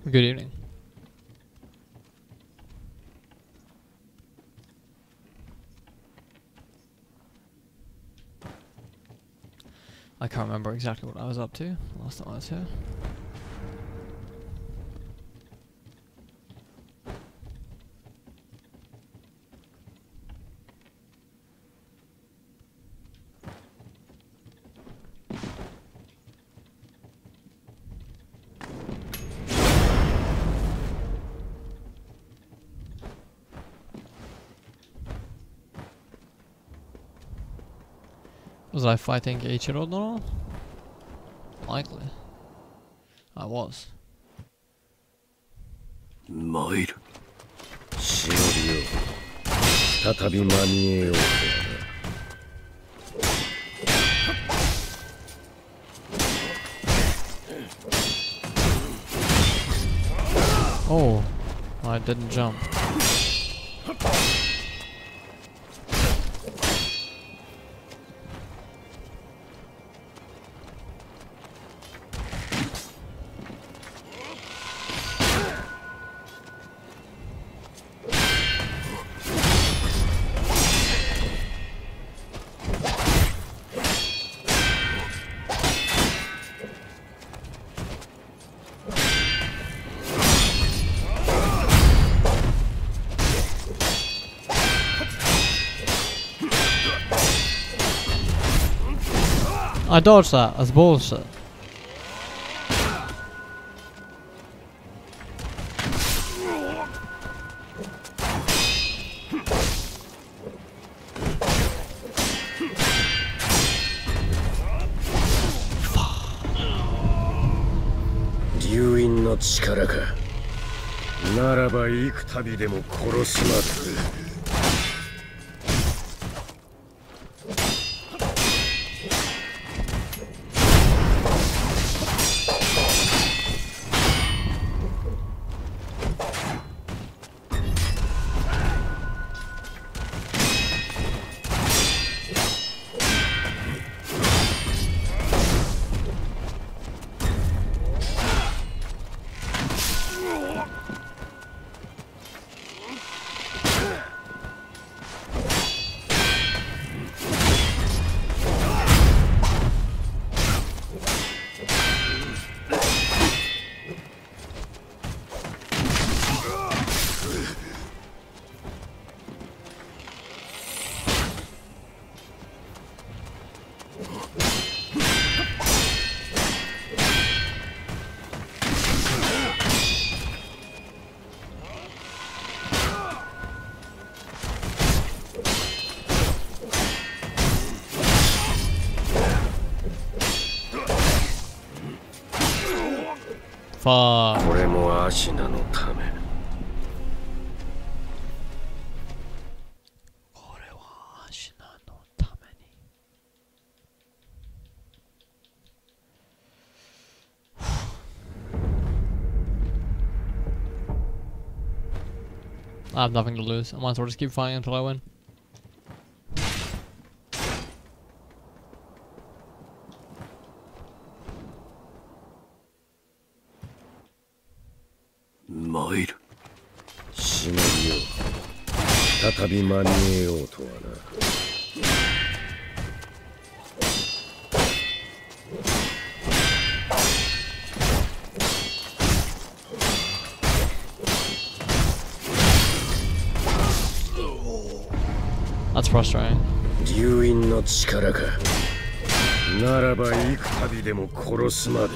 Good evening. I can't remember exactly what I was up to last time I was here. Was I fighting Eiichiro no? Likely. I was. 参る。忍びよ。再び間に合えようとはな。Oh, I didn't jump. I dodged that. That's bullshit. Liuの力か。ならば幾度でも殺すまで。Fuck. これもアシナのため。これはアシナのために。I have nothing to lose. I might as well just keep fighting until I win. Mairu. 忍びよ。再び間に合えようとはな。That's frustrating. 流因の力か。ならば幾度でも殺すまで。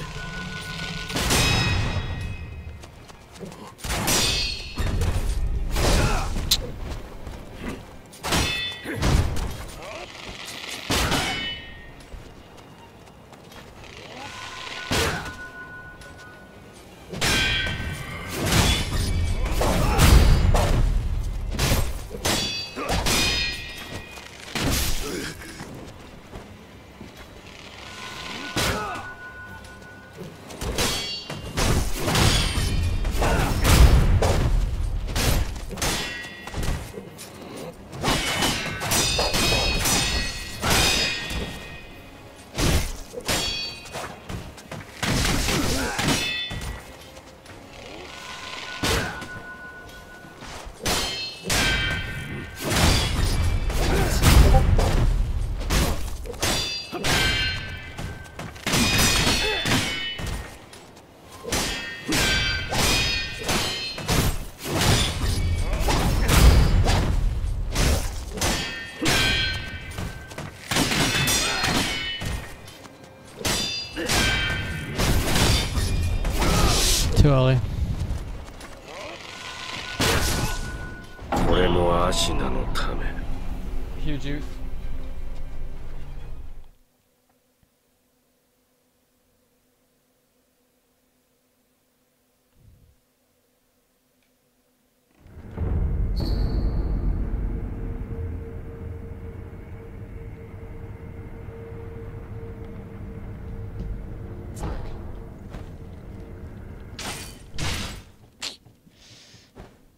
Too early. これもアシナのため。 Huge youth.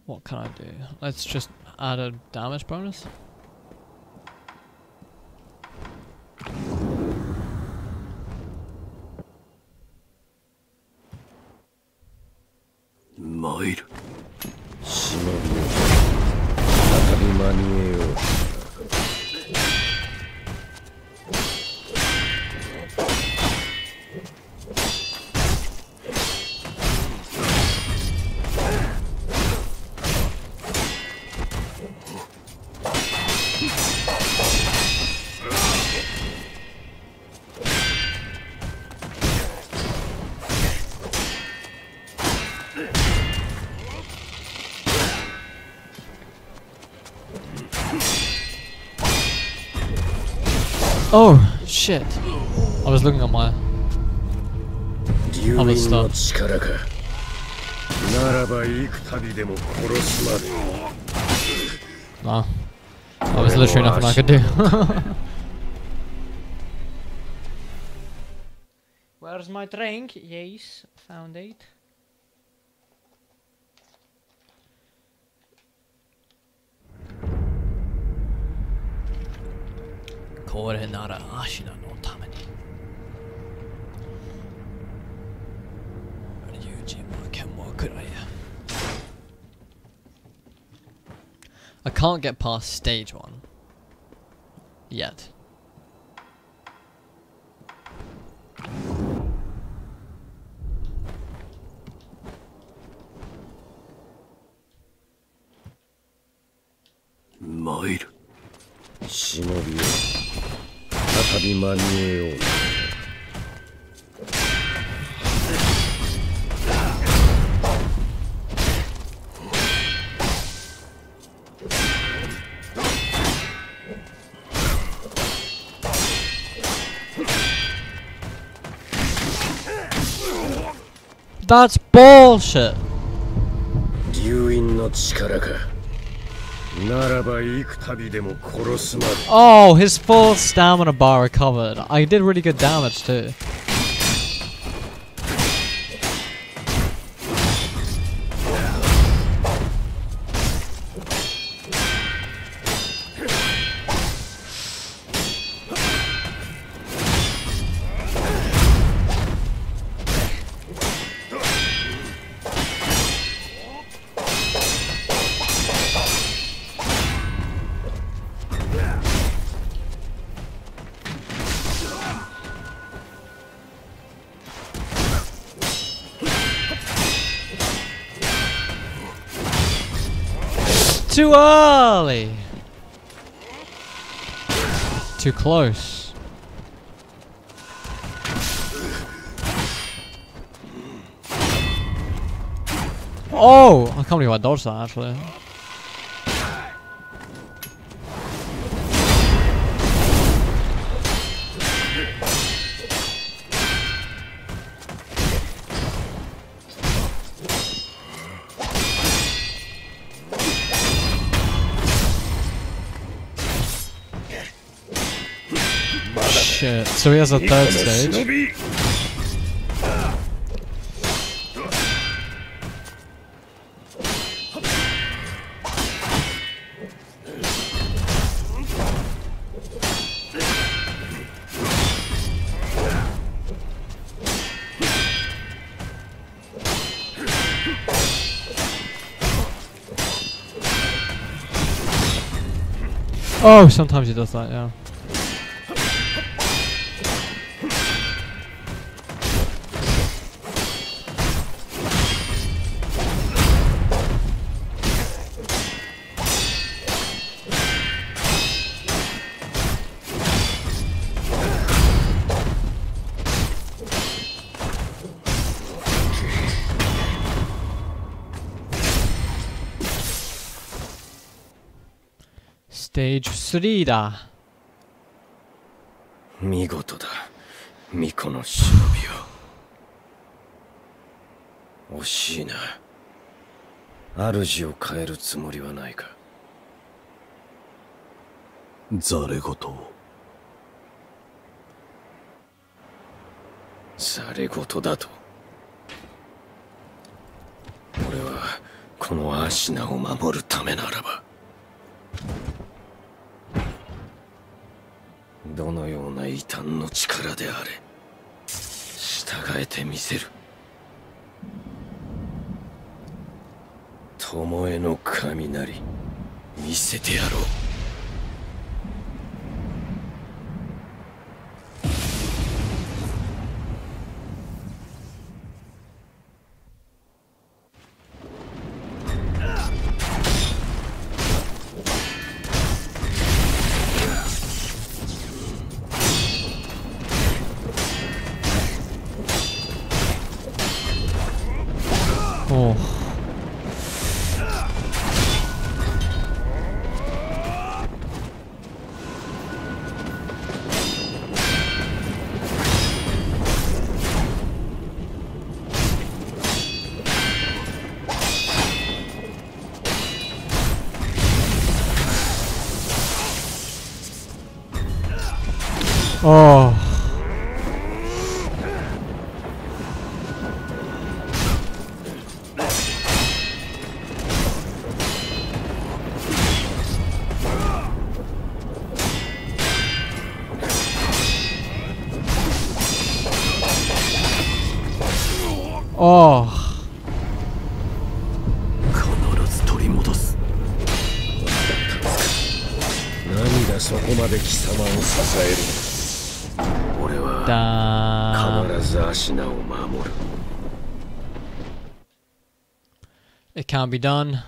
What can I do? Let's just add a damage bonus. Mail. 忍びよ。再び間に合えよう。Oh shit! I was looking at my 竜院の力か。ならば幾度でも殺すまで。 no. That was literally nothing I could do. Where's my drink? Yes, found it. Kore nara ashina no tame ni. Ryujin wa ken mo kurai. I can't get past stage 1 yet. Mail. 忍びよ。再び間に合えよう。That's bullshit! 竜院の力か。ならば幾度でも殺すまで。 Oh, his full stamina bar recovered. I did really good damage too. Too early! Too close. Oh! I can't believe I dodged that actually. Shit, so he has a third stage. Oh, sometimes he does that, yeah. Stage 3だ。見事だ、巫女の忍びよ。惜しいな。主を変えるつもりはないか。ざれ言。ざれ言だと。俺はこのアシナを守るためならば、どのような異端の力であれ従えてみせる。巴の雷見せてやろう。おう。Oh. Oh. 必ず取り戻す。何がそこまで貴様を支える。俺は Damn. 必ずアシナを守る。 It can't be done.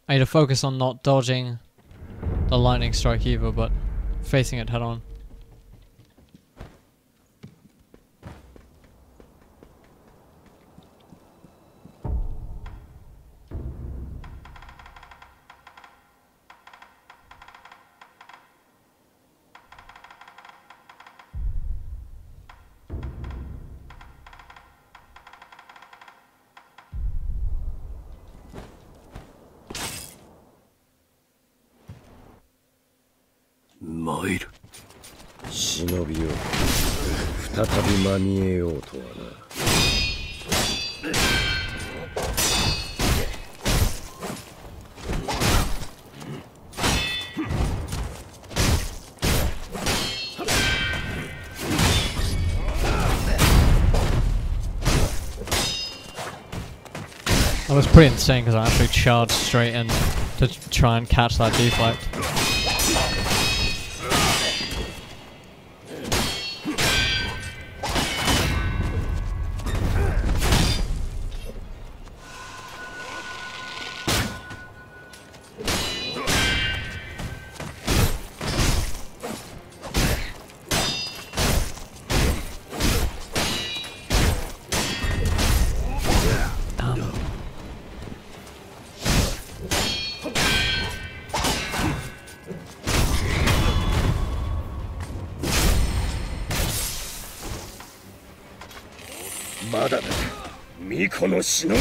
I need to focus on not dodging the lightning strike either, but facing it head on.参る。忍びを再び間に得ようとはな。That was pretty insane because I actually charged straight in to try and catch that deflect.まだだ、巫女の忍び。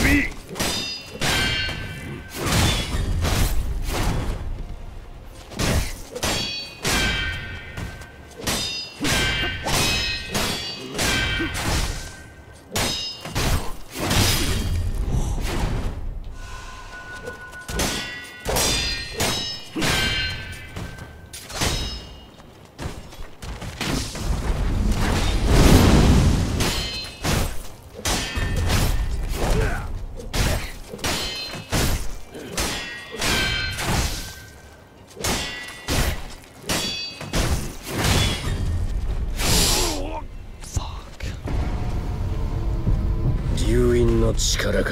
流因の力か。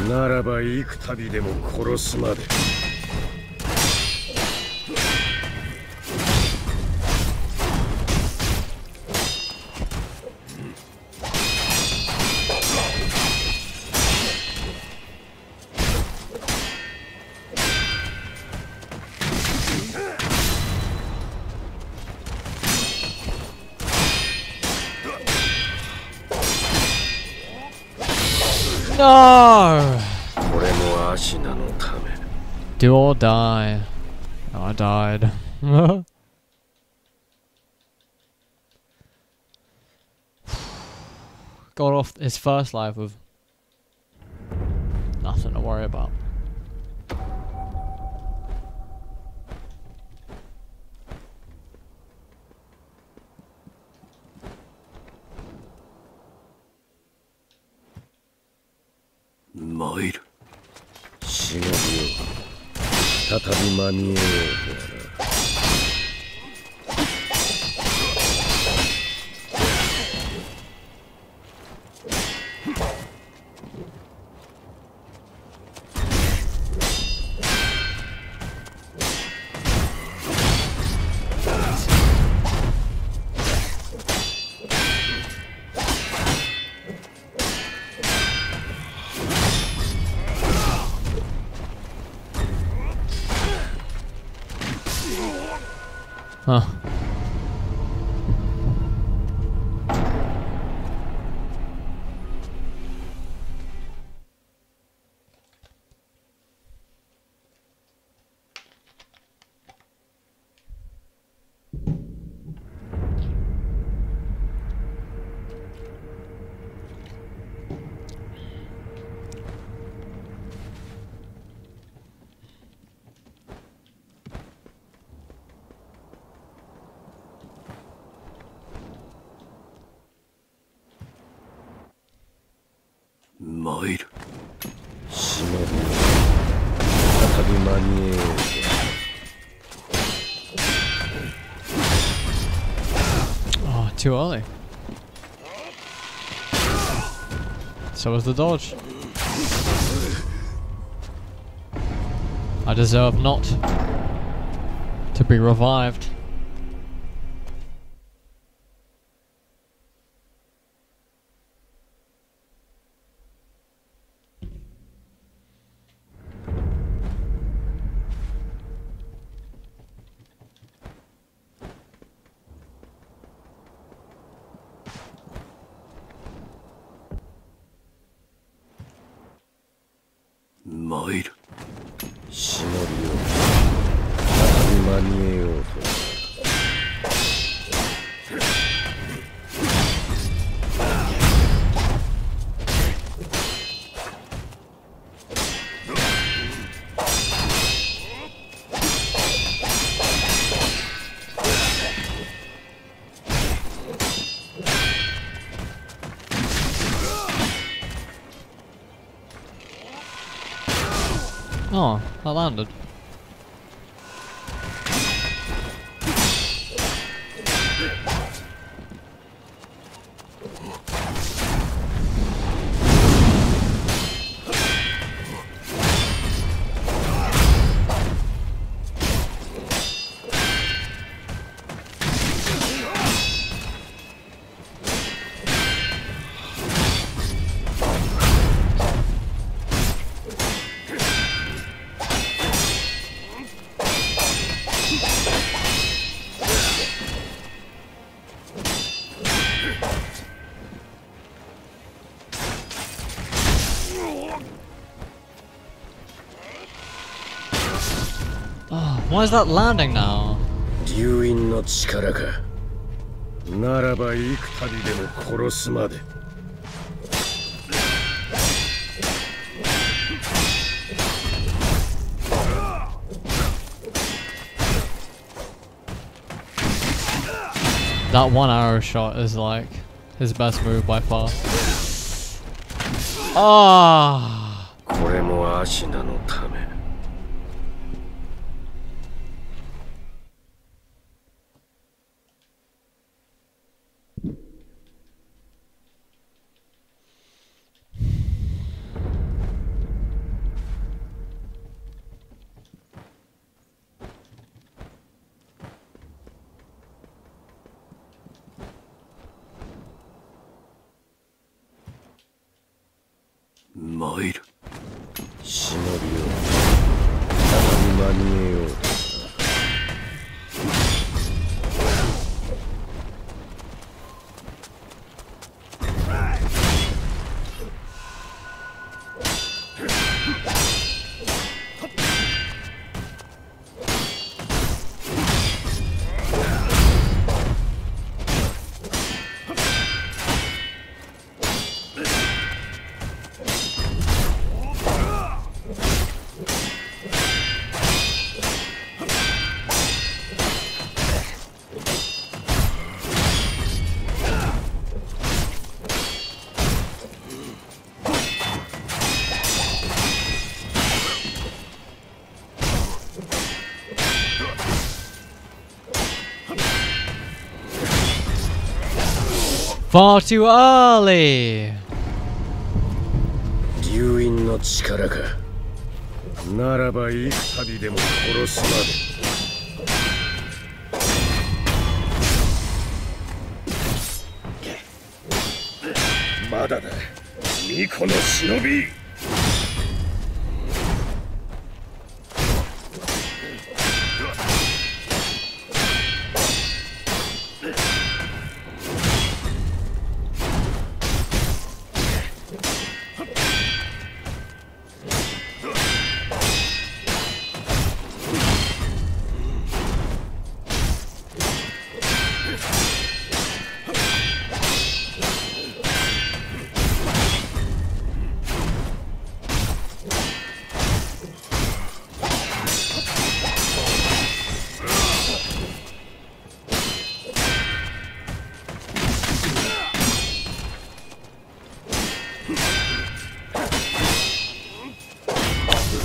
ならば幾度でも殺すまで。No! これもアシナのため。 Do or die. Oh, I died. Got off his first life with nothing to worry about. Mail. 忍びを再び間に合おうとはな。 Huh. Mail. 忍びを再び間に合おうとはな。 Oh, too early. So was the dodge. I deserve not to be revived. Mail. 忍びを再び間に合おうとはな。 Oh, I landed. Oh, why is that landing now? 流因の力か。ならば幾度でも殺すまで。 That one arrow shot is like his best move by far. Ah! これもアシナのため。 Mail. 忍びを再び間に合おうとはな。 Mail. Far too early! 流因の力か。ならば幾度でも殺すまで。まだだ、巫女の忍び。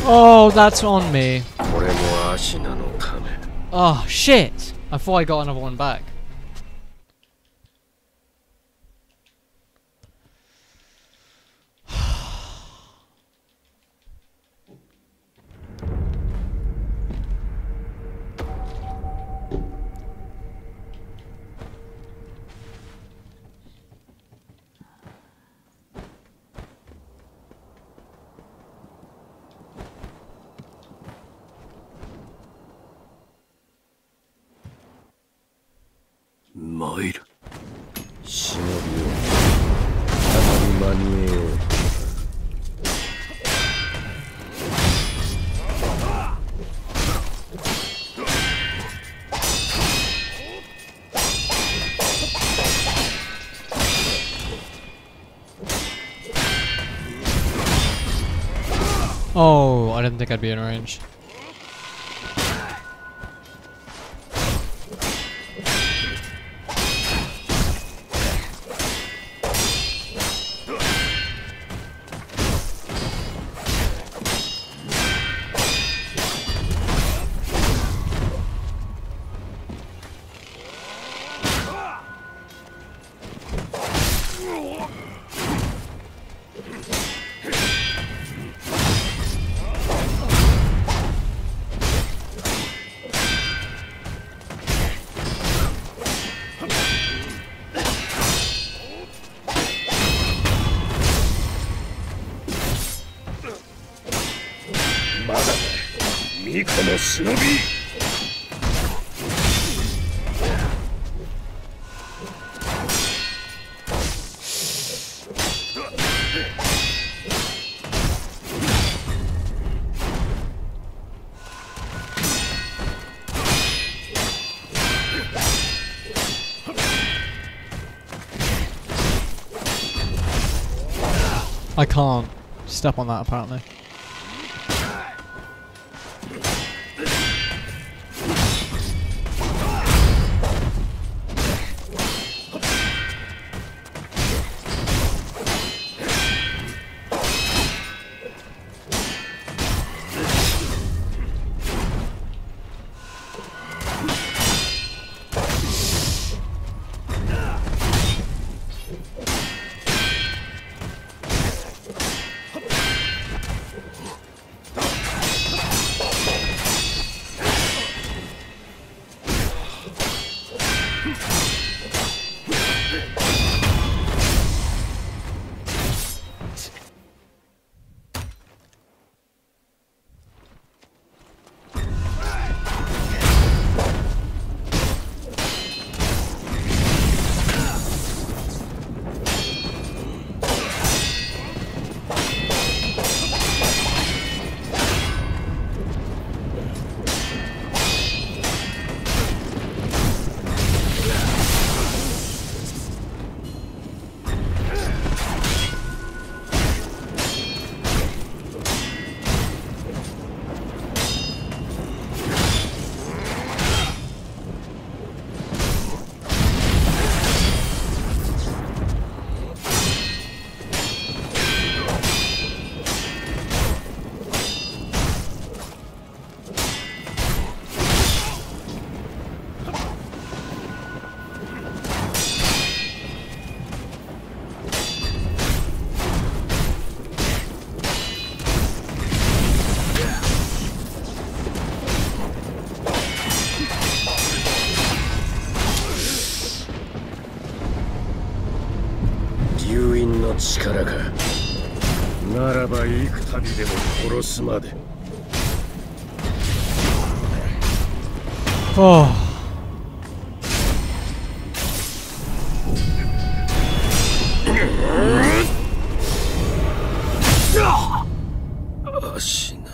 Oh, that's on me. これもアシナのため。Oh, shit! I thought I got another one back.参る。忍びを再び間に合えよう。Oh, I didn't think I'd be in range.巫女の忍び。I can't step on that apparently. 流因の力か。ならば幾度でも殺すまで。Oh. 足な。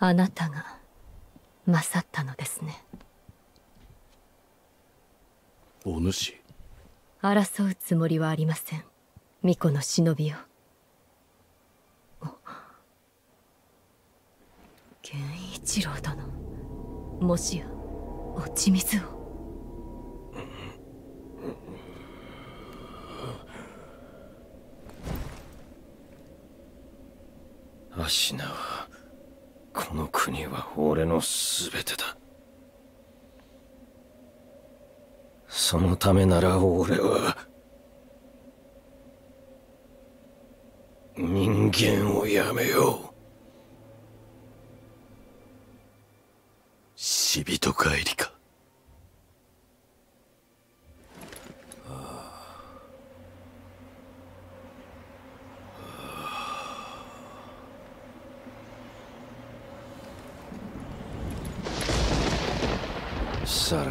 あなたが勝ったのですね。お主。争うつもりはありません。巫女の忍びよ。源一郎殿、もしや落ち水を。アシナはこの国は俺の全てだ。そのためなら俺は人間をやめよう。死人帰りか。さらば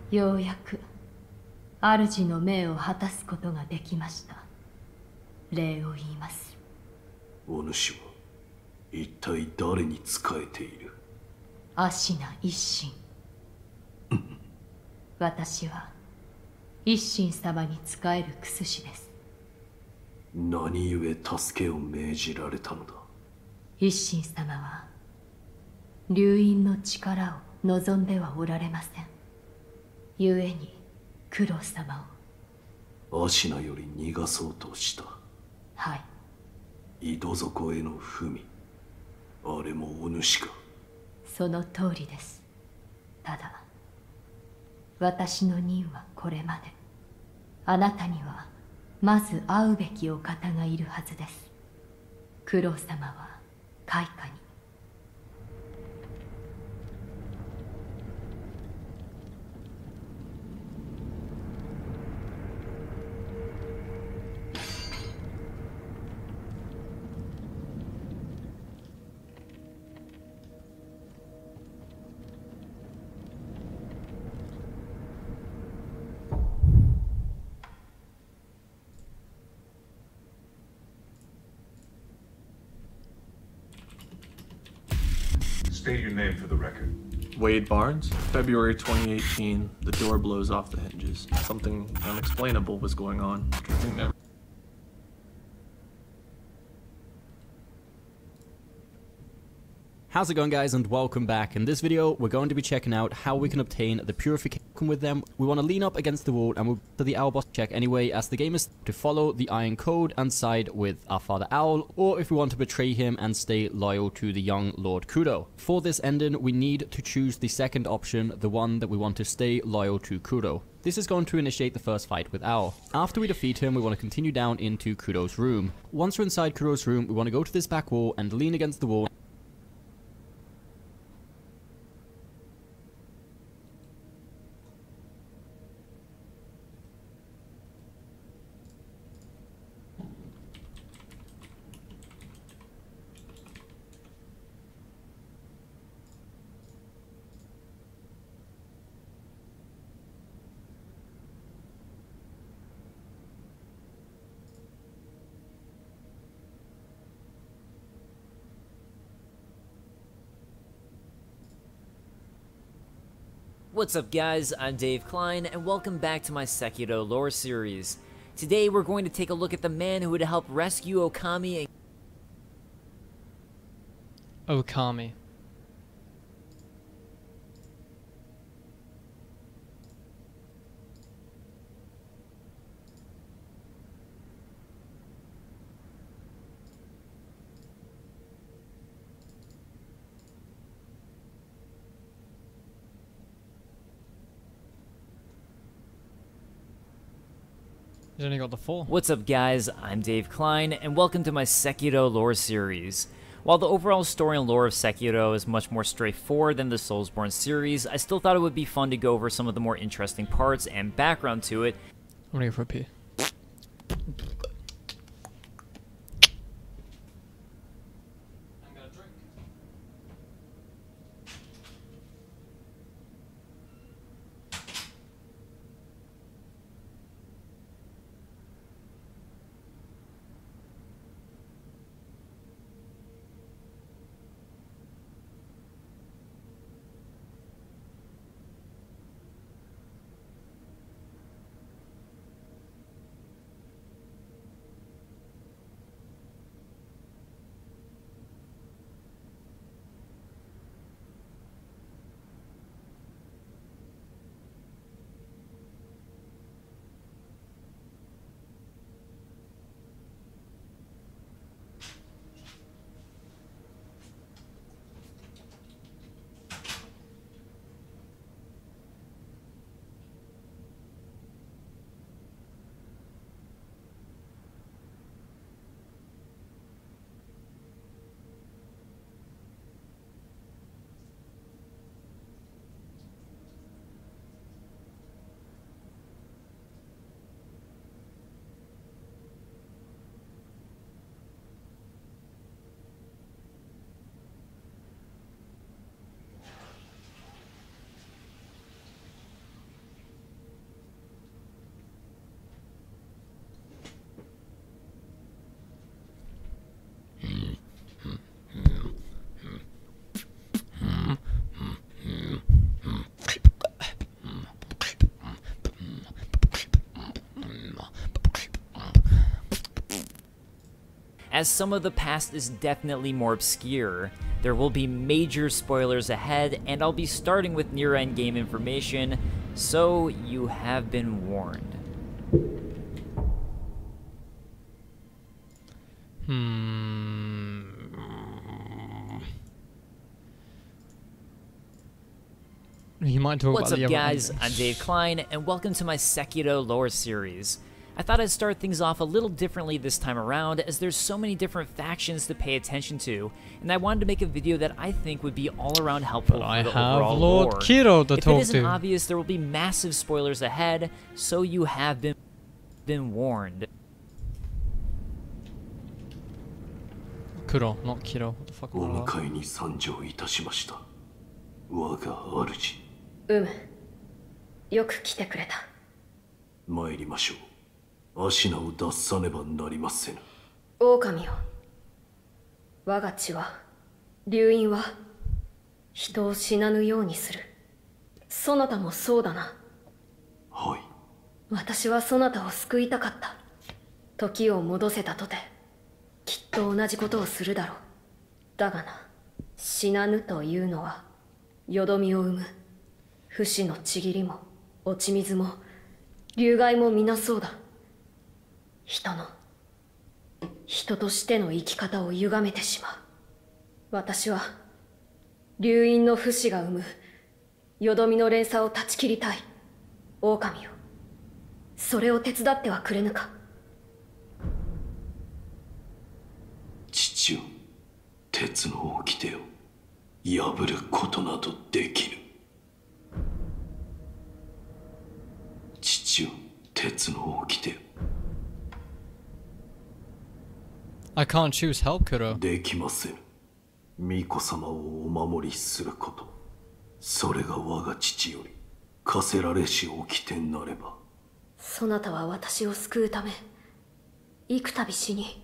ようやく主の命を果たすことができました。礼を言います。お主は一体誰に仕えている？アシナ一心。私は一心様に仕える薬師です。何故助けを命じられたのだ？一心様は流因の力を望んではおられません。故に九郎様を。アシナより逃がそうとした。はい。井戸底への文、あれもお主か？その通りです。ただ私の任はこれまで。あなたにはまず会うべきお方がいるはずです。九郎様は開花に。State your name for the record. Wade Barnes, February 2018, the door blows off the hinges. Something unexplainable was going on. Something never... How's it going, guys, and welcome back. In this video we're going to be checking out how we can obtain the purification with them. We want to lean up against the wall and move to the owl boss check anyway, as the game is to follow the iron code and side with our father owl, or if we want to betray him and stay loyal to the young Lord Kudo. For this ending we need to choose the second option, the one that we want to stay loyal to Kudo. This is going to initiate the first fight with Owl. After we defeat him, we want to continue down into Kudo's room. Once we're inside Kudo's room, we want to go to this back wall and lean against the wall. What's up guys, I'm Dave Klein, and welcome back to my Sekiro lore series. Today we're going to take a look at the man who would help rescue Okami and Okami. He's only got the 4. What's up guys, I'm Dave Klein, and welcome to my Sekiro lore series. While the overall story and lore of Sekiro is much more straightforward than the Soulsborne series, I still thought it would be fun to go over some of the more interesting parts and background to it. I'm gonna go for a pee. As some of the past is definitely more obscure, there will be major spoilers ahead, and I'll be starting with near endgame information, so you have been warned. You might talk What's about up the guys, other I'm Dave Klein, and welcome to my Sekiro lore series. I thought I'd start things off a little differently this time around, as there's so many different factions to pay attention to, and I wanted to make a video that I think would be all around helpful I for the have overall Lord lore. Kiro to If it talk isn't to. obvious, there will be massive spoilers ahead, so you have been warned. Kuro, not Kiro. What the fuck お was that? 迎えに参上いたしました。我が主。よく来てくれた。参りましょう。足名を脱さねばなりませぬ。狼よ。我が血は、流因は、人を死なぬようにする。そなたもそうだな。はい。私はそなたを救いたかった。時を戻せたとて、きっと同じことをするだろう。だがな、死なぬというのは、よどみを生む。不死のちぎりも、落ち水も、流害も皆そうだ。人としての生き方を歪めてしまう。私は流因の不死が生むよどみの連鎖を断ち切りたい。狼よ、それを手伝ってはくれぬか。父よ、鉄の掟を破ることなどできぬ。父よ、鉄の掟を I can't choose help, Kuro. できません。巫女様をお守りすること、それが我が父より課せられし掟なれば。そなたは私を救うため、幾度死に、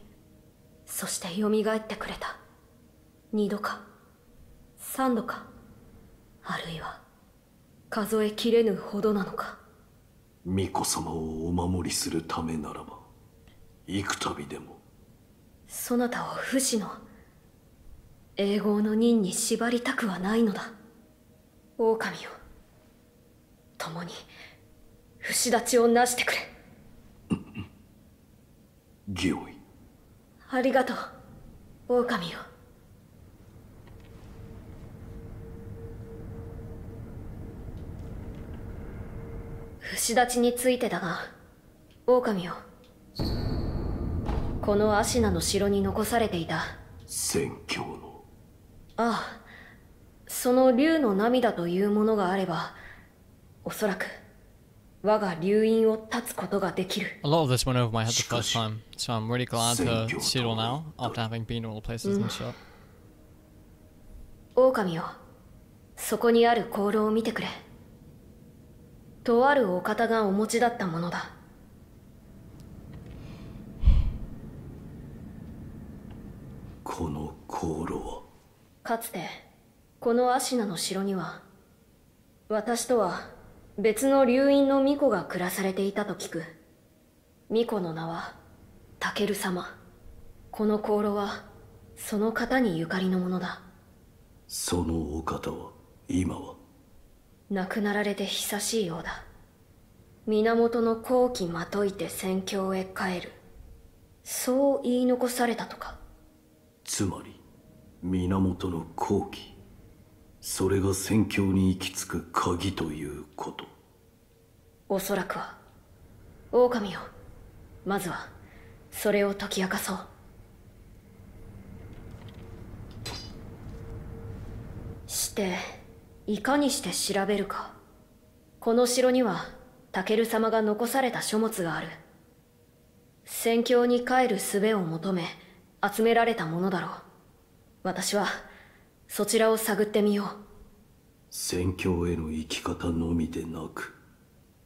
そして蘇ってくれた。2度か、3度か、あるいは数えきれぬほどなのか。巫女様をお守りするためならば幾度でも。そなたを不死の永劫の任に縛りたくはないのだ。狼よ、共に不死立ちをなしてくれ。御意。ありがとう、狼よ。不死立ちについてだが、狼よ、このアシナの城に残されていた宣教の。ああ、その竜の涙というものがあれば、おそらく我が竜院を断つことができる。 A lot of this went over my head the first time, so I'm really glad to see it all now, after having been to all places and shit. 狼よ、そこにある香炉を見てくれ。とあるお方がお持ちだったものだ。この航路は。かつてこのアシナの城には私とは別の竜院の巫女が暮らされていたと聞く。巫女の名はタケル様。この香炉はその方にゆかりのものだ。そのお方は今は。亡くなられて久しいようだ。源の好機まといて宣教へ帰る、そう言い残されたとか。つまり源の好機、それが宣教に行き着く鍵ということ。おそらくは。狼よ、まずはそれを解き明かそう。していかにして調べるか。この城にはタケル様が残された書物がある。宣教に帰る術を求め集められたものだろう。私はそちらを探ってみよう。宣教への生き方のみでなく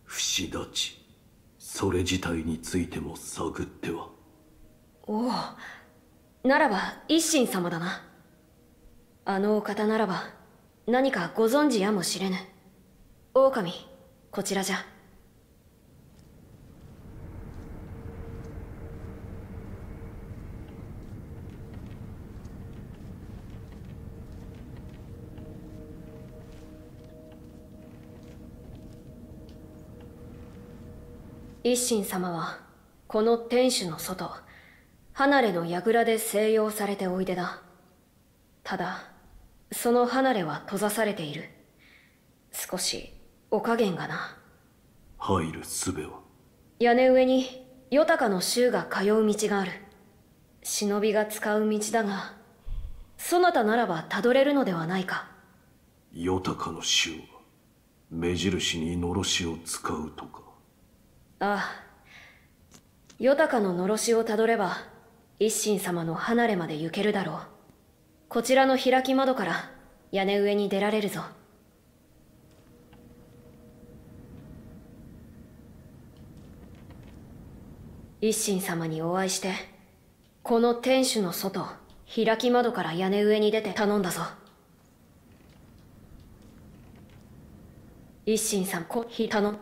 不死立ち、それ自体についても探っては。おお、ならば一心様だな。あのお方ならば何かご存知やもしれぬ。狼、こちらじゃ。一心様はこの天守の外、離れの櫓で静養されておいでだ。ただその離れは閉ざされている。少しお加減がな。入る術は。屋根上にヨタカの衆が通う道がある。忍びが使う道だが、そなたならばたどれるのではないか。ヨタカの衆は目印にのろしを使うとか。ああ、ヨタカののろしをたどれば一心様の離れまで行けるだろう。こちらの開き窓から屋根上に出られるぞ。一心様にお会いして、この天守の外、開き窓から屋根上に出て頼んだぞ。一心さん、頼む。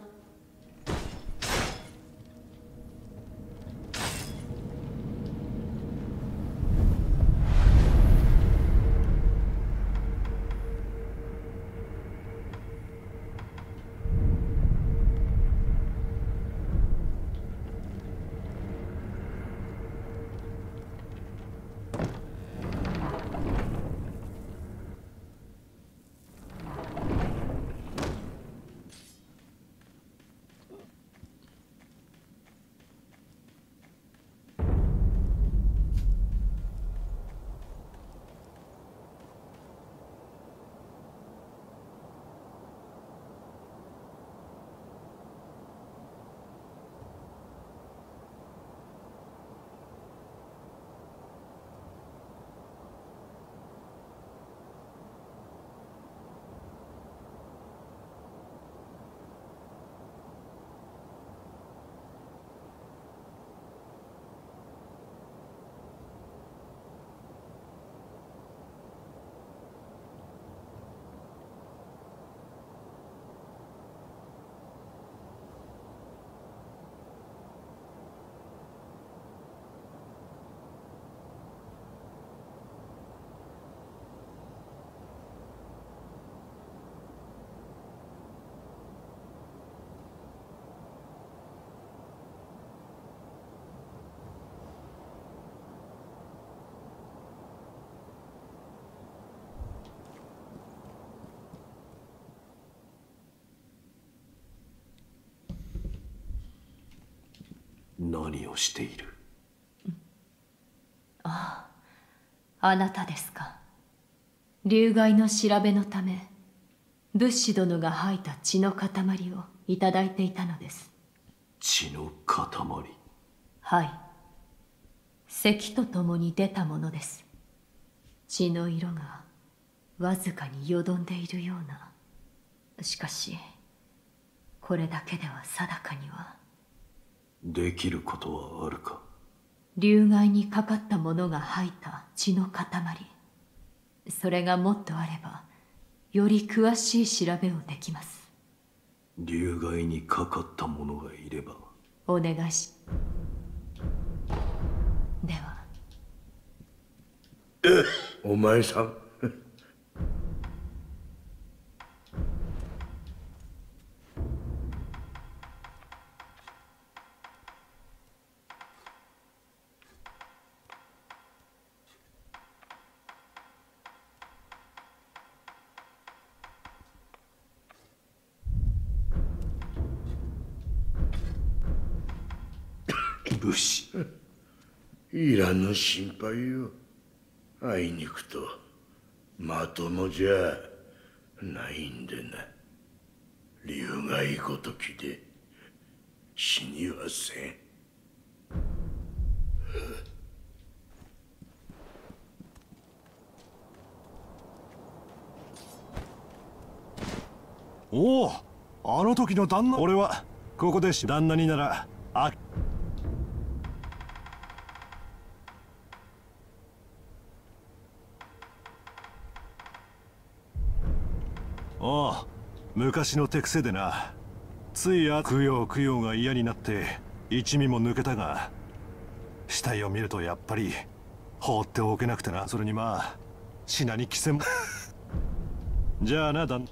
何をしている？ああ、あなたですか。流害の調べのため仏師殿が吐いた血の塊をいただいていたのです。血の塊？はい、咳とともに出たものです。血の色がわずかによどんでいるような。しかしこれだけでは定かには。できることはあるか？流害にかかった者が吐いた血の塊、それがもっとあればより詳しい調べをできます。流害にかかった者がいればお願いし。では。お前さん。武士。いらぬ心配よ。あいにくとまともじゃないんでな。流害ごときで死にはせん。おお、あの時の旦那。俺はここで旦那にならおう、昔の手癖でな。つい供養が嫌になって一味も抜けたが、死体を見るとやっぱり放っておけなくてな。それにまあ品に着せもじゃあな、旦那。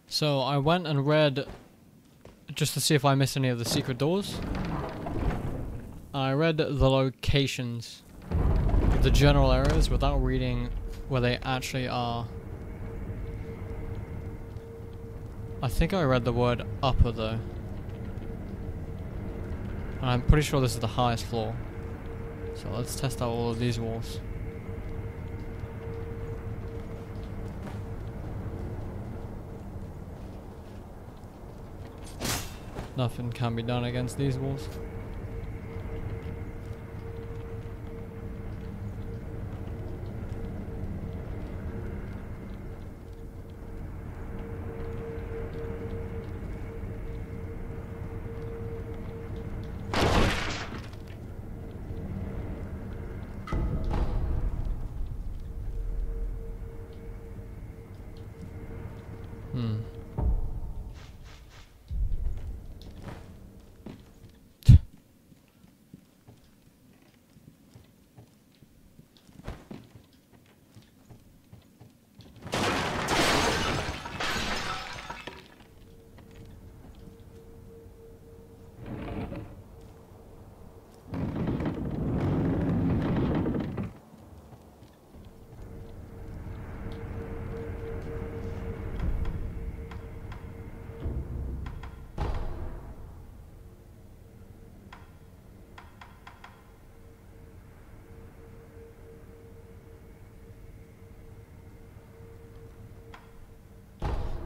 So I went and read just to see if I missed any of the secret doors. I read the locations, the general areas, without reading where they actually are. I think I read the word upper though. And I'm pretty sure this is the highest floor. So let's test out all of these walls. Nothing can be done against these walls.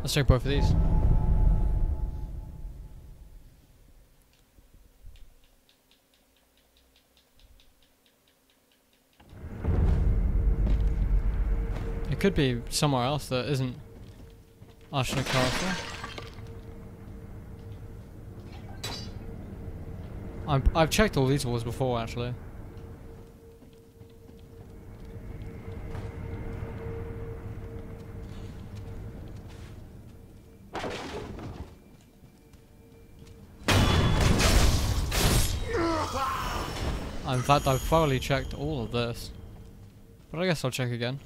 Let's check both of these. It could be somewhere else that isn't Ashina Castle. I've checked all these walls before actually. In fact, I've thoroughly checked all of this. But I guess I'll check again.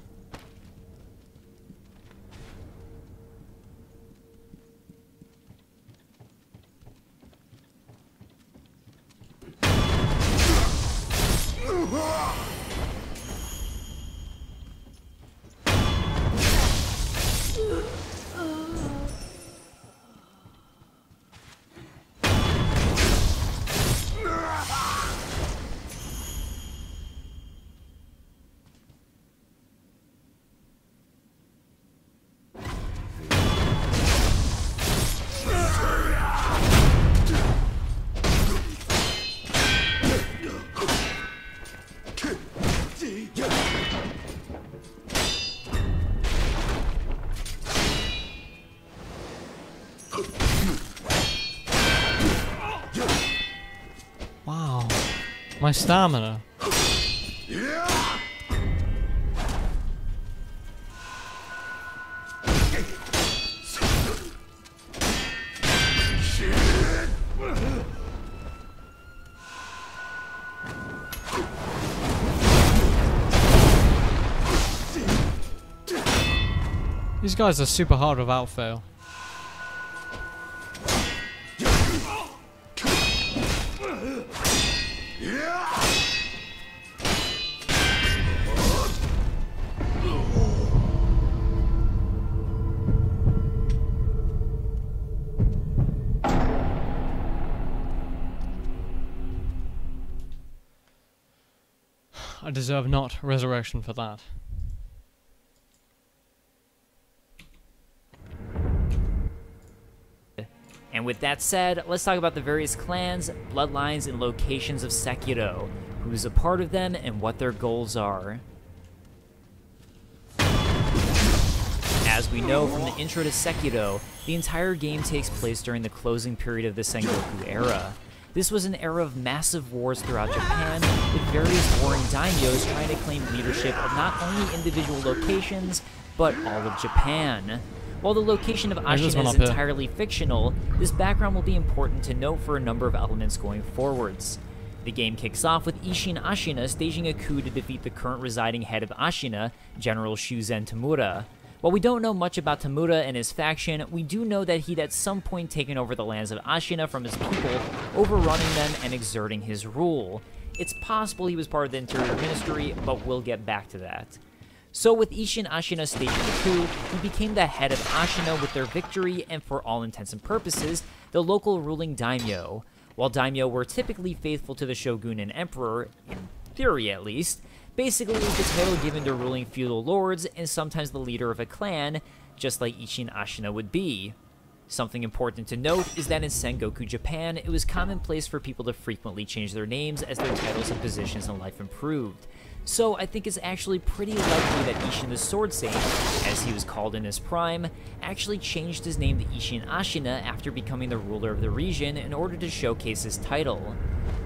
My stamina. These guys are super hard without fail. I deserve not resurrection for that. And with that said, let's talk about the various clans, bloodlines, and locations of Sekiro, who's a part of them, and what their goals are. As we know from the intro to Sekiro, the entire game takes place during the closing period of the Sengoku era. This was an era of massive wars throughout Japan, with various warring daimyos trying to claim leadership of not only individual locations, but all of Japan. While the location of Ashina is entirely fictional, this background will be important to note for a number of elements going forwards. The game kicks off with Isshin Ashina staging a coup to defeat the current residing head of Ashina, General Shuzen Tamura. While we don't know much about Tamura and his faction, we do know that he'd at some point taken over the lands of Ashina from his people, overrunning them and exerting his rule. It's possible he was part of the Interior Ministry, but we'll get back to that. So with Isshin Ashina staging the coup, he became the head of Ashina with their victory and for all intents and purposes, the local ruling daimyo. While daimyo were typically faithful to the shogun and emperor, in theory at least, basically the title given to ruling feudal lords and sometimes the leader of a clan, just like Isshin Ashina would be. Something important to note is that in Sengoku Japan, it was commonplace for people to frequently change their names as their titles and positions in life improved. So I think it's actually pretty likely that Isshin the Sword Saint, as he was called in his prime, actually changed his name to Isshin Ashina after becoming the ruler of the region in order to showcase his title.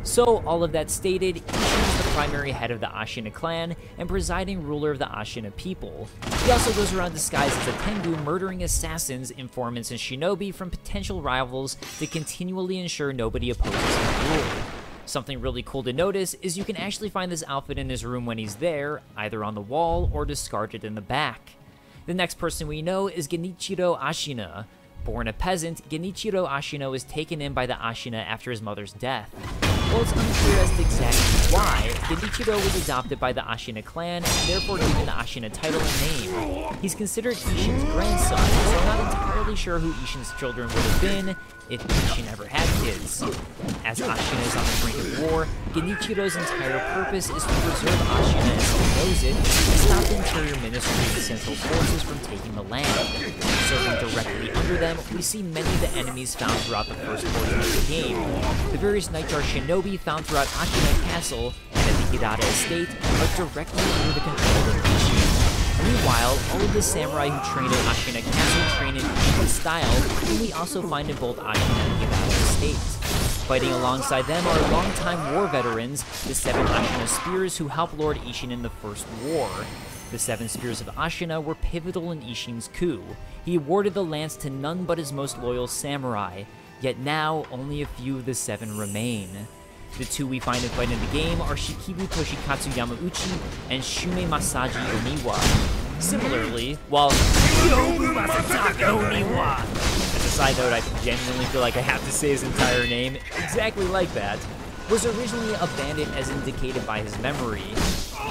So, all of that stated, Isshin is the primary head of the Ashina clan and presiding ruler of the Ashina people. He also goes around disguised as a Tengu, murdering assassins, informants, and shinobi from potential rivals to continually ensure nobody opposes his rule. Something really cool to notice is you can actually find this outfit in his room when he's there, either on the wall or discarded in the back. The next person we know is Genichiro Ashina. Born a peasant, Genichiro Ashina was taken in by the Ashina after his mother's death. While it's unclear as to exactly why, Genichiro was adopted by the Ashina clan and therefore given the Ashina title and name. He's considered Isshin's grandson, so I'm not entirely sure who Isshin's children would have been if Isshin ever had kids. As Ashina is on the brink of war, Genichiro's entire purpose is to preserve Ashina as he knows it and stop the Interior Ministry and Central Forces from taking the land. Serving directly under them, we see many of the enemies found throughout the first portion of the game. The various Nightjar shinobi found throughout Ashina Castle and at the Hidata Estate are directly under the control of Isshin. Meanwhile, all of the samurai who trained at Ashina Castle train in Ishin's style, whom we also find in both Ashina and Hidata Estate. Fighting alongside them are longtime war veterans, the 7 Ashina Spears who helped Lord Isshin in the First War. The 7 Spears of Ashina were pivotal in Isshin's coup. He awarded the lance to none but his most loyal samurai, yet now only a few of the 7 remain. The 2 we find in fight in the game are Shikibu Toshikatsu Yamauchi and Shume Masaji Oniwa. Similarly, while Yobu Masataka Oniwa, as a side note, I genuinely feel like I have to say his entire name exactly like that, was originally abandoned as indicated by his memory.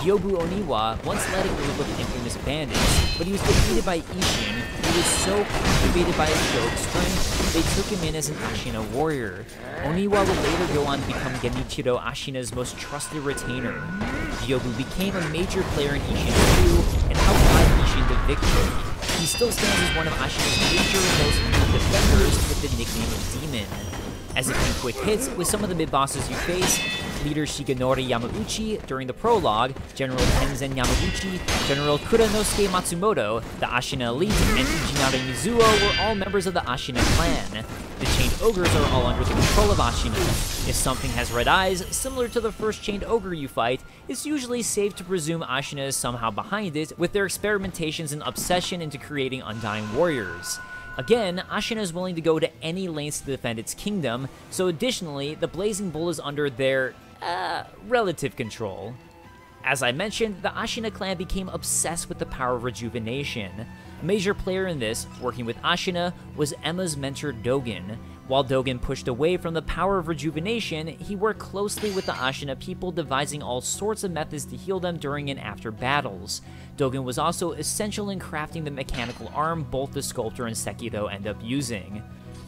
Yobu Oniwa once led a group of infamous bandits, but he was defeated by Isshin, who was so captivated by his heroic strength, they took him in as an Ashina warrior. Oniwa would later go on to become Genichiro Ashina's most trusted retainer. Yobu became a major player in Isshin's coup and helped guide Isshin to victory. He still stands as one of Ashina's major and most feared defenders with the nickname of Demon. As a few quick hits with some of the mid-bosses you face, leader Shigenori Yamauchi during the prologue, General Tenzen Yamaguchi, General Kuranosuke Matsumoto, the Ashina elite, and Ujinare Mizuo were all members of the Ashina clan. The Chained Ogres are all under the control of Ashina. If something has red eyes, similar to the first Chained Ogre you fight, it's usually safe to presume Ashina is somehow behind it, with their experimentations and obsession into creating undying warriors. Again, Ashina is willing to go to any lengths to defend its kingdom, so additionally, the Blazing Bull is under their, relative control. As I mentioned, the Ashina clan became obsessed with the power of rejuvenation. A major player in this, working with Ashina, was Emma's mentor Dogen. While Dogen pushed away from the power of rejuvenation, he worked closely with the Ashina people, devising all sorts of methods to heal them during and after battles. Dogen was also essential in crafting the mechanical arm both the sculptor and Sekiro end up using.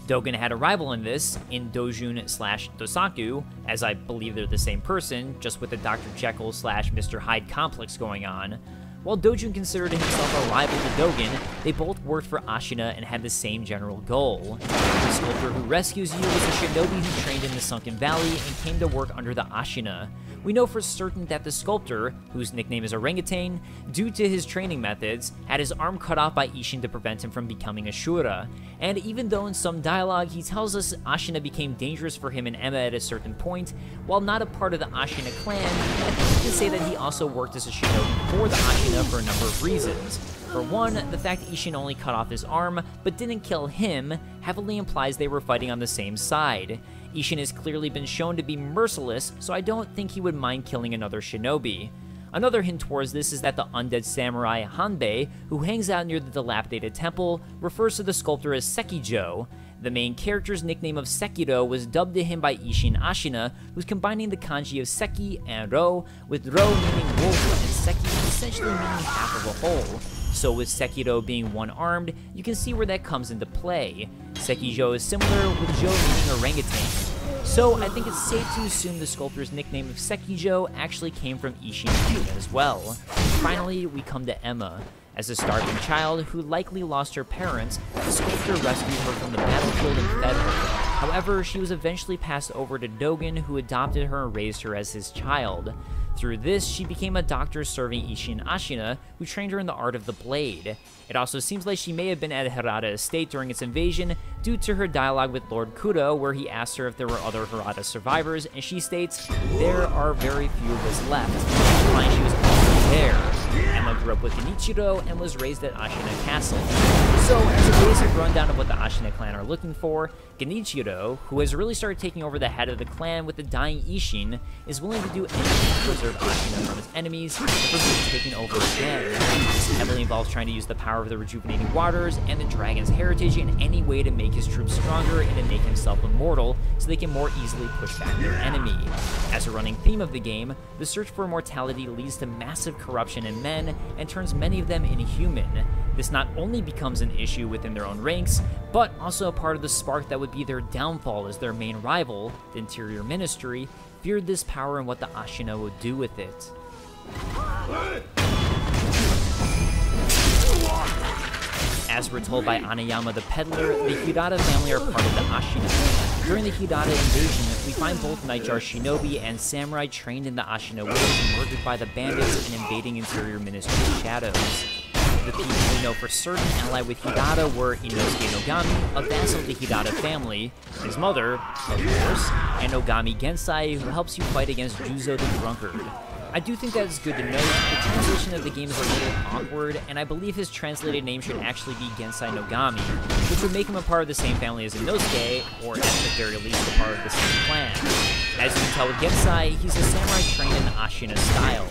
Dogen had a rival in this, in Dojun/Dosaku, as I believe they're the same person, just with the Dr. Jekyll/Mr. Hyde complex going on. While Dojun considered himself a rival to Dogen, they both worked for Ashina and had the same general goal. The sculptor who rescues you was a shinobi who trained in the Sunken Valley and came to work under the Ashina. We know for certain that the sculptor, whose nickname is Orangutan, due to his training methods, had his arm cut off by Ishin to prevent him from becoming a Shura. And even though in some dialogue he tells us Ashina became dangerous for him and Emma at a certain point, while not a part of the Ashina clan, I think we can say that he also worked as a shinobi for the Ashina for a number of reasons. For one, the fact Ishin only cut off his arm, but didn't kill him, heavily implies they were fighting on the same side. Ishin has clearly been shown to be merciless, so I don't think he would mind killing another shinobi. Another hint towards this is that the undead samurai Hanbei, who hangs out near the dilapidated temple, refers to the sculptor as Sekijo. The main character's nickname of Sekiro was dubbed to him by Ishin Ashina, who's combining the kanji of Seki and Ro, with Ro meaning wolf and Seki essentially meaning half of a whole. So with Sekiro being one-armed, you can see where that comes into play. Sekijo is similar, with Jo meaning orangutan. So I think it's safe to assume the sculptor's nickname of Sekijo actually came from Ishin Ashina as well. Finally, we come to Emma. As a starving child who likely lost her parents, the sculptor rescued her from the battlefield and fed her. However, she was eventually passed over to Dogen, who adopted her and raised her as his child. Through this, she became a doctor serving Ishin Ashina, who trained her in the art of the blade. It also seems like she may have been at Hirata Estate during its invasion due to her dialogue with Lord Kudo, where he asked her if there were other Hirata survivors, and she states, "There are very few of us left," implying she was already there. Emma grew up with Genichiro and was raised at Ashina Castle. So, as a basic rundown of what the Ashina clan are looking for, Genichiro, who has really started taking over the head of the clan with the dying Ishin, is willing to do anything to preserve Ashina from its enemies and from being taken over again. This heavily involves trying to use the power of the rejuvenating waters and the dragon's heritage in any way to make his troops stronger and to make himself immortal so they can more easily push back their enemy. As a running theme of the game, the search for immortality leads to massive corruption in men and turns many of them inhuman. This not only becomes an issue within their own ranks, but also a part of the spark that would be their downfall, as their main rival, the Interior Ministry, feared this power and what the Ashina would do with it. As we're told by Anayama the Peddler, the Hirata family are part of the Ashina. During the Hirata invasion, we find both Nightjar Shinobi and samurai trained in the Ashina ways murdered by the bandits and invading Interior Ministry shadows. The people we know for certain allied with Hirata were Inosuke Nogami, a vassal of the Hirata family, his mother, of course, and Nogami Gensai, who helps you fight against Juzo the Drunkard. I do think that it's good to note, the translation of the game is a little awkward, and I believe his translated name should actually be Gensai Nogami, which would make him a part of the same family as Inosuke, or at the very least a part of the same clan. As you can tell with Gensai, he's a samurai trained in the Ashina style.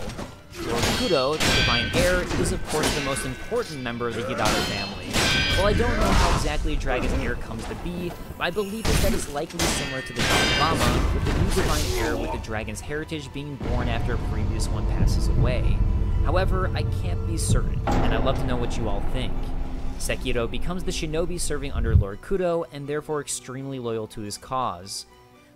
Lord Kudo, the Divine Heir, is of course the most important member of the Hirata family. While I don't know how exactly a Dragon's Heir comes to be, my belief is that it's likely similar to the God Lama, with the new Divine Heir with the Dragon's heritage being born after a previous one passes away. However, I can't be certain, and I'd love to know what you all think. Sekiro becomes the shinobi serving under Lord Kudo, and therefore extremely loyal to his cause.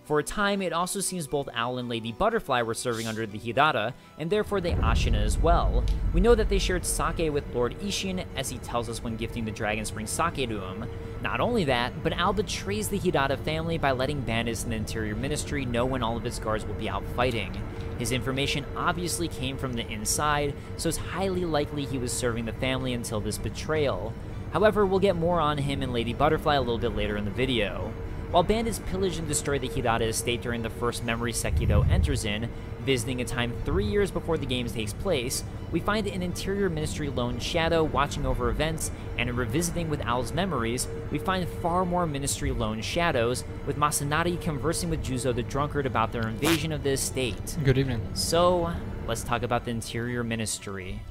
For a time, it also seems both Owl and Lady Butterfly were serving under the Hirata, and therefore the Ashina as well. We know that they shared sake with Lord Ishin, as he tells us when gifting the dragon spring sake to him. Not only that, but Al betrays the Hirata family by letting bandits in the Interior Ministry know when all of its guards will be out fighting. His information obviously came from the inside, so it's highly likely he was serving the family until this betrayal. However, we'll get more on him and Lady Butterfly a little bit later in the video. While bandits pillage and destroy the Hirata estate during the first memory Sekiro enters in, visiting a time 3 years before the game takes place, we find an Interior Ministry lone shadow watching over events, and in revisiting with Al's memories, we find far more Ministry lone shadows, with Masanari conversing with Juzo the Drunkard about their invasion of the estate. Good evening. So, let's talk about the Interior Ministry.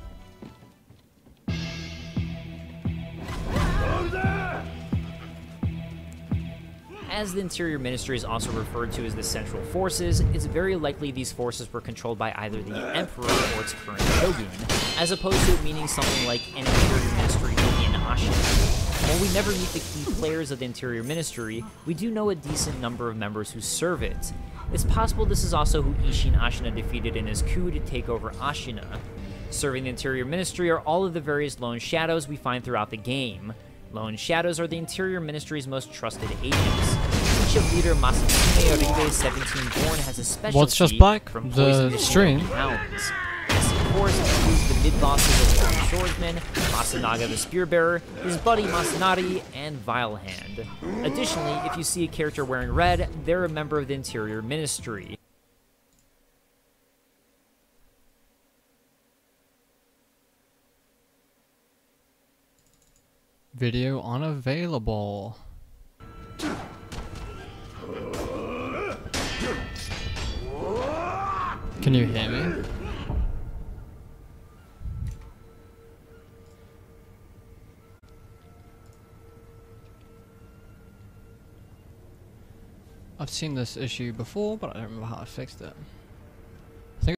As the Interior Ministry is also referred to as the Central Forces, it's very likely these forces were controlled by either the Emperor or its current shogun, as opposed to it meaning something like an Interior Ministry in Ashina. While we never meet the key players of the Interior Ministry, we do know a decent number of members who serve it. It's possible this is also who Isshin Ashina defeated in his coup to take over Ashina. Serving the Interior Ministry are all of the various lone shadows we find throughout the game. Lone shadows are the Interior Ministry's most trusted agents. Each of leader Masatsume Oribe 17 Born has a specialty. What's just back? From The stream. Hounds. This, of course, includes the mid-bosses of Long Swordsman, Masanaga the Spearbearer, his buddy Masanari, and Vilehand. Additionally, if you see a character wearing red, they're a member of the Interior Ministry. Video unavailable. Can you hear me? I've seen this issue before, but I don't remember how I fixed it.